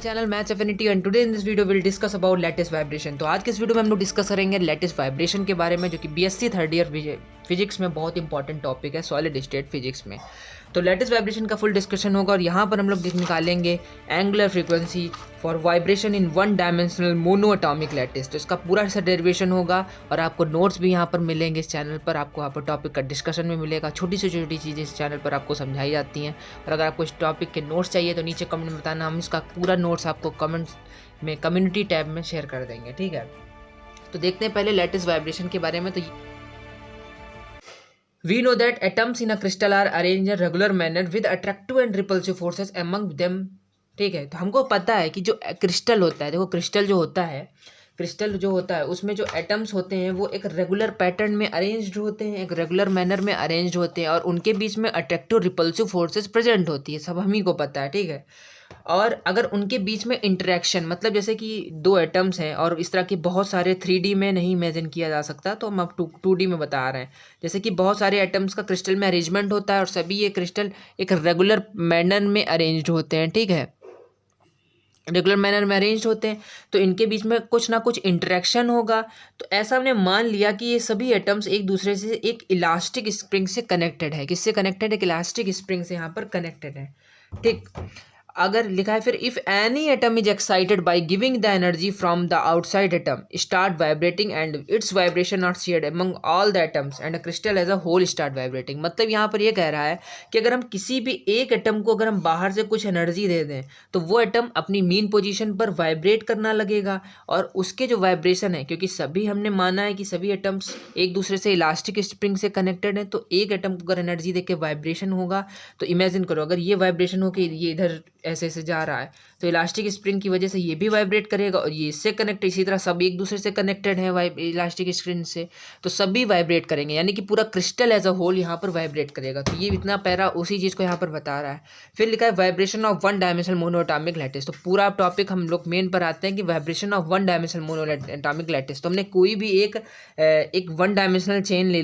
Channel maths affinity and today in this video will discuss about lattice vibration. तो आज के इस video में हम लोग डिस्कस करेंगे लैटिस वाइब्रेशन के बारे में, जो कि बीएससी थर्ड ईयर फिजिक्स में बहुत इंपॉर्टेंट टॉपिक है, सॉलिड स्टेट फिजिक्स में। तो लैटिस वाइब्रेशन का फुल डिस्कशन होगा और यहाँ पर हम लोग निकालेंगे angular frequency for vibration in one dimensional mono atomic lattice. तो इसका पूरा सा डेरिवेशन होगा और आपको नोट्स भी यहाँ पर मिलेंगे इस चैनल पर। आपको यहाँ पर टॉपिक का डिस्कशन भी मिलेगा, छोटी से छोटी चीज़ें इस चैनल पर आपको समझाई जाती हैं। और अगर आपको इस टॉपिक के नोट्स चाहिए तो नीचे कमेंट में बताना, हम इसका पूरा नोट्स आपको कमेंट्स में कम्युनिटी टैब में शेयर कर देंगे, ठीक है। तो देखते हैं पहले लैटिस वाइब्रेशन के बारे में। तो we know that atoms in a crystal are arranged in a regular manner with attractive and repulsive forces among them, ठीक है। तो हमको पता है कि जो क्रिस्टल होता है, देखो क्रिस्टल जो होता है उसमें जो एटम्स होते हैं वो एक रेगुलर पैटर्न में अरेंज्ड होते हैं, एक रेगुलर मैनर में अरेंज्ड होते हैं और उनके बीच में अट्रैक्टिव रिपल्सिव फोर्सेस प्रेजेंट होती है, सब हम ही को पता है, ठीक है। और अगर उनके बीच में इंटरेक्शन, मतलब जैसे कि दो एटम्स हैं और इस तरह के बहुत सारे 3D में नहीं इमेजिन किया जा सकता, तो हम अब 2D में बता रहे हैं। जैसे कि बहुत सारे एटम्स का क्रिस्टल में अरेंजमेंट होता है और सभी ये क्रिस्टल एक रेगुलर मैनर में अरेंज्ड होते हैं, ठीक है, रेगुलर मैनर में अरेंज होते हैं। तो इनके बीच में कुछ ना कुछ इंटरेक्शन होगा। तो ऐसा हमने मान लिया कि ये सभी एटम्स एक दूसरे से एक इलास्टिक स्प्रिंग से कनेक्टेड है। किससे कनेक्टेड है? एक इलास्टिक स्प्रिंग से यहाँ पर कनेक्टेड है, ठीक। अगर लिखा है फिर if any atom is excited by giving the energy from the outside atom start vibrating and its vibration are shared among all the atoms and a crystal as a whole start vibrating. मतलब यहाँ पर ये कह रहा है कि अगर हम किसी भी एक एटम को अगर हम बाहर से कुछ एनर्जी दे दें तो वो एटम अपनी मीन पोजीशन पर वाइब्रेट करना लगेगा। और उसके जो वाइब्रेशन है, क्योंकि सभी हमने माना है कि सभी एटम्स एक दूसरे से इलास्टिक स्प्रिंग से कनेक्टेड है, तो एक एटम को अगर एनर्जी दे के वाइब्रेशन होगा तो इमेजिन करो अगर ये वाइब्रेशन हो के ये इधर ऐसे ऐसे जा रहा है तो इलास्टिक स्प्रिंग की वजह से ये भी वाइब्रेट करेगा और ये इससे कनेक्ट, इसी तरह सब एक दूसरे से कनेक्टेड है इलास्टिक स्प्रिंग से, तो सभी वाइब्रेट करेंगे, यानी कि पूरा क्रिस्टल एज अ होल यहाँ पर वाइब्रेट करेगा। तो ये इतना पैरा उसी चीज़ को यहाँ पर बता रहा है। फिर लिखा है vibration of one dimensional monoatomic lattice. तो पूरा टॉपिक हम लोग मेन पर आते हैं कि vibration of one dimensional monoatomic lattice. तो हमने कोई भी एक वन डायमेंशनल चेन ले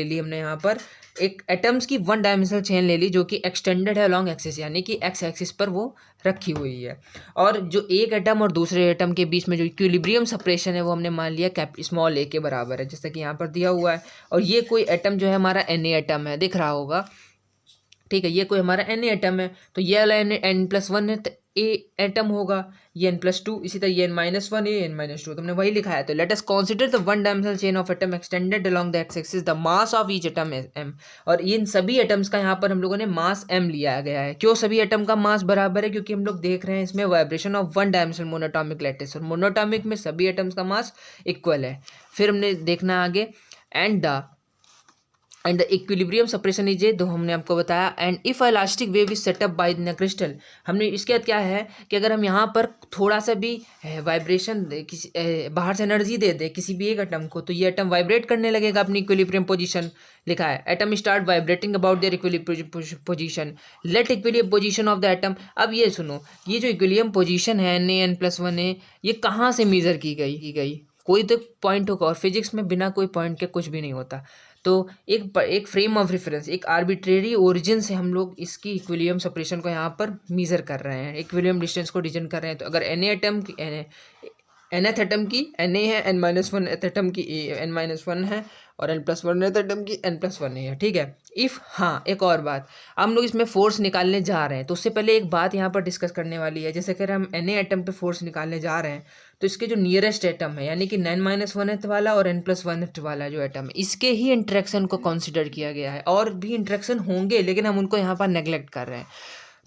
ली, हमने यहाँ पर एक एटम्स की वन डायमेंशनल चेन ले ली जो कि एक्सटेंडेड है अलॉन्ग एक्सिस, यानी कि एक्स एक्सिस पर वो रखी हुई है। और जो एक एटम और दूसरे एटम के बीच में जो इक्विलिब्रियम सेपरेशन है वो हमने मान लिया स्मॉल ए के बराबर है, जैसा कि यहाँ पर दिया हुआ है। और ये कोई एटम जो है हमारा Na एटम है, दिख रहा होगा, ठीक है, ये कोई हमारा Na एटम है। तो ये वाला n+1 है तो ए एटम होगा, ये n+2, इसी तरह ये n-1 ये n-2, तुमने वही लिखा है। तो let us consider the one dimensional chain of atom extended along the x axis, the mass of each atom m। और इन सभी एटम्स का यहाँ पर हम लोगों ने मास m लिया गया है। क्यों सभी एटम का मास बराबर है? क्योंकि हम लोग देख रहे हैं इसमें vibration of one dimensional monoatomic lattice और मोनोएटॉमिक में सभी एटम्स का मास इक्वल है। फिर हमने देखना आगे and the equilibrium separation is a, तो हमने आपको बताया। And if elastic wave is setup by the crystal, हमने इसके बाद क्या है कि अगर हम यहाँ पर थोड़ा सा भी वाइब्रेशन किसी बाहर से एनर्जी दे दे किसी भी एक एटम को, तो ये एटम वाइब्रेट करने लगेगा अपनी इक्विलिब्रियम पोजीशन। लिखा है atom start vibrating about their equilibrium position, let equilibrium position of the atom. अब ये सुनो, ये जो इक्विलिब्रियम पोजीशन है Na+1 ये कहाँ से मेजर की गई? कोई तो पॉइंट होगा और फिजिक्स में बिना कोई पॉइंट के कुछ भी नहीं होता। तो एक फ्रेम ऑफ रेफरेंस, एक आर्बिट्रेरी ओरिजिन से हम लोग इसकी इक्विलिब्रियम सेपरेशन को यहाँ पर मेजर कर रहे हैं, इक्विलिब्रियम डिस्टेंस को डिजाइन कर रहे हैं। तो अगर nth एटम की Na है, n-1 एटम की n-1 है और n+1 एटम की n+1 है, ठीक है। इफ़, हाँ एक और बात, हम लोग इसमें फोर्स निकालने जा रहे हैं तो उससे पहले एक बात यहाँ पर डिस्कस करने वाली है। जैसे कि हम Na एटम पे फोर्स निकालने जा रहे हैं तो इसके जो नियरेस्ट एटम है, यानी कि n-1 वाला और n+1 वाला जो एटम है, इसके ही इंटरेक्शन को कंसिडर किया गया है। और भी इंटरेक्शन होंगे लेकिन हम उनको यहाँ पर नेग्लेक्ट कर रहे हैं।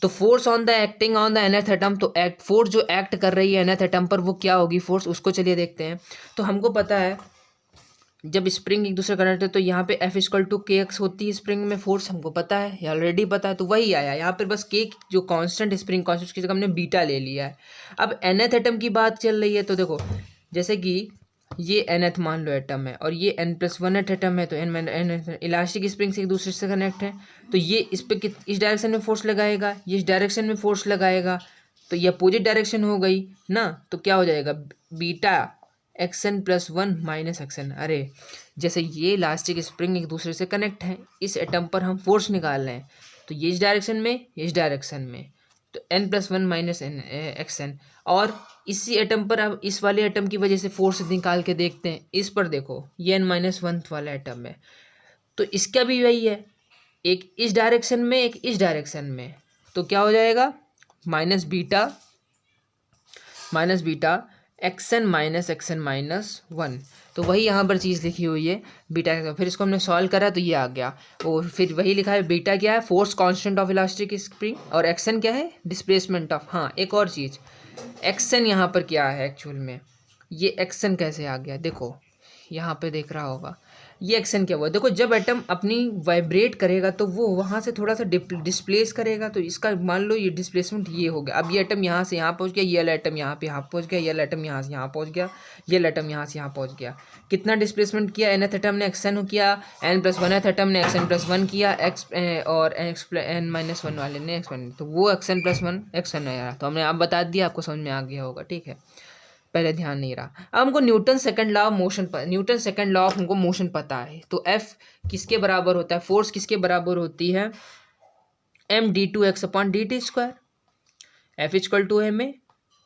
तो force on the acting on the nth atom, तो फोर्स जो एक्ट कर रही है nth एटम पर वो क्या होगी फोर्स, उसको चलिए देखते हैं। तो हमको पता है जब स्प्रिंग एक दूसरे कनेक्ट है तो यहाँ पे F=kx होती है स्प्रिंग में फोर्स, हमको पता है, ऑलरेडी पता है, तो वही आया यहाँ पर। बस k जो कांस्टेंट स्प्रिंग कांस्टेंट की जगह हमने बीटा ले लिया है। अब nth एटम की बात चल रही है तो देखो, जैसे कि ये nth मान लो एटम है और ये n+1 एटम है, तो n इलास्टिक स्प्रिंग से एक दूसरे से कनेक्ट है, तो ये इस पे इस डायरेक्शन में फोर्स लगाएगा, ये इस डायरेक्शन में फोर्स लगाएगा, तो ये अपोजिट डायरेक्शन हो गई ना। तो क्या हो जाएगा, बीटा xn+1 - xn। अरे जैसे ये इलास्टिक स्प्रिंग एक दूसरे से कनेक्ट है, इस एटम पर हम फोर्स निकाल रहे हैं, तो ये इस डायरेक्शन में, ये इस डायरेक्शन में, तो n+1 minus N x N. और इसी एटम पर अब इस वाले एटम की वजह से फोर्स निकाल के देखते हैं। इस पर देखो ये n-1 वाला एटम है, तो इसका भी वही है, एक इस डायरेक्शन में एक इस डायरेक्शन में, तो क्या हो जाएगा माइनस बीटा एक्स एन-1। तो वही यहाँ पर चीज़ लिखी हुई है बीटा का। फिर इसको हमने सॉल्व करा तो ये आ गया, और फिर वही लिखा है बीटा क्या है, force constant of elastic spring, और एक्सन क्या है, डिस्प्लेसमेंट ऑफ। हाँ एक और चीज़, एक्सन यहाँ पर क्या है एक्चुअल में, ये एक्सन कैसे आ गया, देखो यहाँ पे देख रहा होगा ये एक्शन क्या हुआ। देखो जब एटम अपनी वाइब्रेट करेगा तो वो वहाँ से थोड़ा सा डिस्प्लेस करेगा, तो इसका मान लो ये डिस्प्लेसमेंट ये हो गया। अब ये एटम यहाँ से यहाँ पहुँच गया, ये एटम यहाँ पे यहाँ पहुँच गया, ये एटम यहाँ से यहाँ पहुँच गया, ये एटम यहाँ से यहाँ पहुँच गया। कितना डिस्प्लेसमेंट किया, nth एटम ने एक्सन किया, n+1th एटम ने xn+1 किया, एक्स और n-1 वाले ने x1, तो वो xn+1 xn आया। तो हमने आप बता दिया, आपको समझ में आ गया होगा, ठीक है, पहले ध्यान नहीं रहा। अब हमको Newton second law of motion पता है, तो F किसके बराबर होता है, फोर्स किसके बराबर होती है, md2x/dt²। F = ma,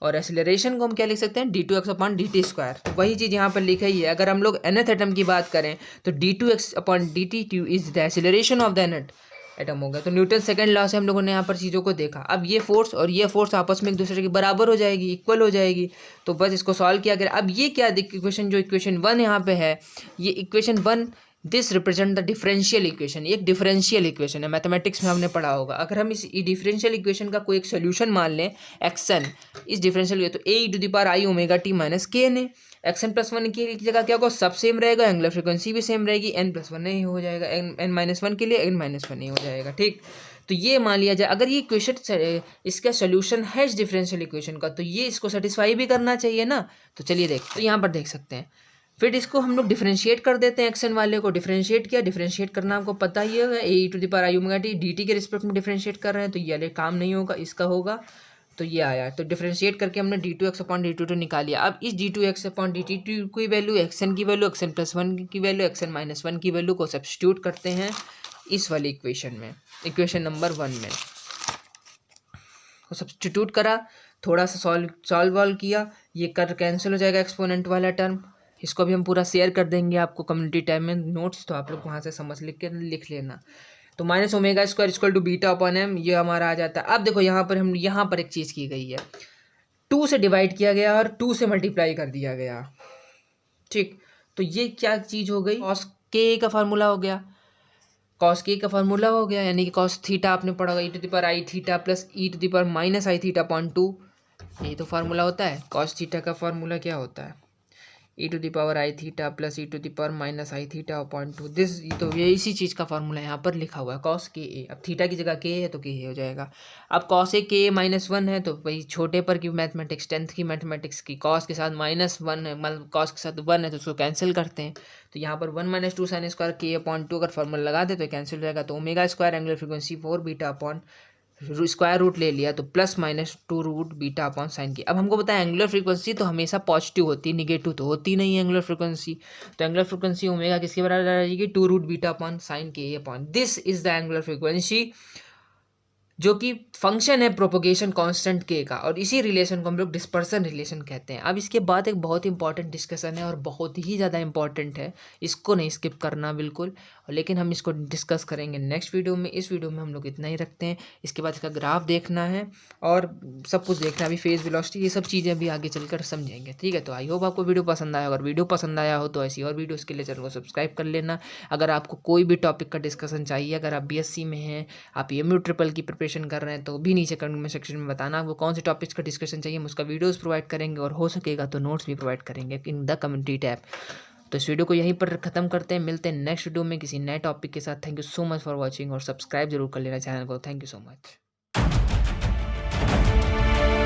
और एक्सेलरेशन को हम क्या लिख सकते हैं, d2x/dt²। वही चीज़ यहाँ पर लिखी ही है। अगर हम लोग nth एटम की बात करें तो d2x/dt2 is the acceleration of the nth atom हो गया। तो न्यूटन सेकंड लॉ से हम लोगों ने यहाँ पर चीज़ों को देखा। अब ये फोर्स और ये फोर्स आपस में एक दूसरे के बराबर हो जाएगी, इक्वल हो जाएगी, तो बस इसको सॉल्व किया गया। अब ये क्या इक्वेशन, जो इक्वेशन 1 यहाँ पे है, ये equation 1 this represent the differential equation. ये एक डिफरेंशियल इक्वेशन है, मैथमेटिक्स में हमने पढ़ा होगा। अगर हम इस डिफरेंशियल इक्वेशन का कोई एक सोल्यूशन मान लें एक्सन, इस डिफरेंशियल, तो ae⁻⁻t - k ने xn+1 की जगह क्या होगा, सब सेम रहेगा, एंगुलर फ्रीक्वेंसी भी सेम रहेगी, n+1 ही हो जाएगा, n-1 के लिए n-1 ही हो जाएगा, ठीक। तो ये मान लिया जाए, अगर ये इक्वेशन इसका सोल्यूशन है इस डिफरेंशियल इक्वेशन का, तो ये इसको सेटिस्फाई भी करना चाहिए ना। तो चलिए देखते, तो यहाँ पर देख सकते हैं। फिर इसको हम लोग डिफरेंशिएट कर देते हैं, एक्सन वाले को डिफरेंशिएट किया। डिफरेंशिएट करना आपको पता ही है, ae⁻⁻t dt के रिस्पेक्ट में डिफरेंशिएट कर रहे हैं, तो ये काम नहीं होगा, इसका होगा। तो ये आया, तो डिफरेंशिएट करके हमने d2x/dt2 निकाल लिया। अब इस d2x/dt2 की वैल्यू, एक्सन की वैल्यू, xn+1 की वैल्यू, xn-1 की वैल्यू को सब्स्टिट्यूट करते हैं इस वाली इक्वेशन में, इक्वेशन नंबर 1 में। तो सब्स्टिट्यूट करा, थोड़ा सा सॉल्व किया, ये कर कैंसिल हो जाएगा एक्सपोनेंट वाला टर्म। इसको भी हम पूरा शेयर कर देंगे आपको कम्युनिटी टैब में नोट्स, तो आप लोग वहाँ से समझ लिख लेना। तो -ω² = β/m ये हमारा आ जाता है। अब देखो यहाँ पर एक चीज़ की गई है, 2 से डिवाइड किया गया और 2 से मल्टीप्लाई कर दिया गया, ठीक। तो ये क्या चीज़ हो गई, कॉस के का फार्मूला हो गया, यानी कि कॉस थीटा आपने पढ़ा होगा, e⁻I⁻ + e⁻−I⁻², ये तो फार्मूला होता है। कॉस थीटा का फार्मूला क्या होता है, e⁻I⁻ + e⁻−I⁻²। दिस, तो ये इसी चीज़ का फार्मूला यहाँ पर लिखा हुआ है, कॉस के ए। अब थीटा की जगह के है तो के हो जाएगा। अब कॉस ए के -1 है, तो भाई छोटे पर की मैथमेटिक्स, 10th की मैथमेटिक्स की, कॉस के साथ -1 है, मतलब कॉस के साथ 1 है, तो उसको कैंसिल करते हैं। तो यहाँ पर 1 - 2 sin² k/2 अगर फार्मूला लगा दे तो कैंसिल हो जाएगा। तो ω² एंगुलर फ्रीक्वेंसी 4β/ स्क्वायर रूट ले लिया, तो +-2√β/sin k। अब हमको पता है एंगुलर फ्रीक्वेंसी तो हमेशा पॉजिटिव होती है, निगेटिव तो होती नहीं है एंगुलर फ्रीक्वेंसी। तो एंगुलर फ्रीक्वेंसी ओमेगा किसके बराबर आ जाएगी, 2√β/sin k। This is the angular frequency, जो कि फंक्शन है प्रोपोगेशन कांस्टेंट के का, और इसी रिलेशन को हम लोग डिस्पर्सन रिलेशन कहते हैं। अब इसके बाद एक बहुत इंपॉर्टेंट डिस्कशन है और बहुत ही ज़्यादा इंपॉर्टेंट है, इसको नहीं स्किप करना बिल्कुल, लेकिन हम इसको डिस्कस करेंगे नेक्स्ट वीडियो में। इस वीडियो में हम लोग इतना ही रखते हैं। इसके बाद इसका ग्राफ देखना है और सब कुछ देखना है, अभी फेज वेलोसिटी, ये सब चीज़ें अभी आगे चलकर समझेंगे, ठीक है। तो आई होप आपको वीडियो पसंद आया, अगर वीडियो पसंद आया हो तो ऐसी और वीडियोज़ के लिए चैनल को सब्सक्राइब कर लेना। अगर आपको कोई भी टॉपिक का डिस्कशन चाहिए, अगर आप BSc में हैं, आप MU ट्रिपल की प्रिपरेशन कर रहे हैं, तो भी नीचे कमेंट सेक्शन में बताना वो कौन से टॉपिक्स का डिस्कशन चाहिए, हम उसका वीडियोस प्रोवाइड करेंगे, और हो सकेगा तो नोट्स भी प्रोवाइड करेंगे इन द कम्युनिटी टैब। तो इस वीडियो को यहीं पर ख़त्म करते हैं, मिलते हैं नेक्स्ट वीडियो में किसी नए टॉपिक के साथ। Thank you so much for watching, और सब्सक्राइब जरूर कर लेना चैनल को। Thank you so much.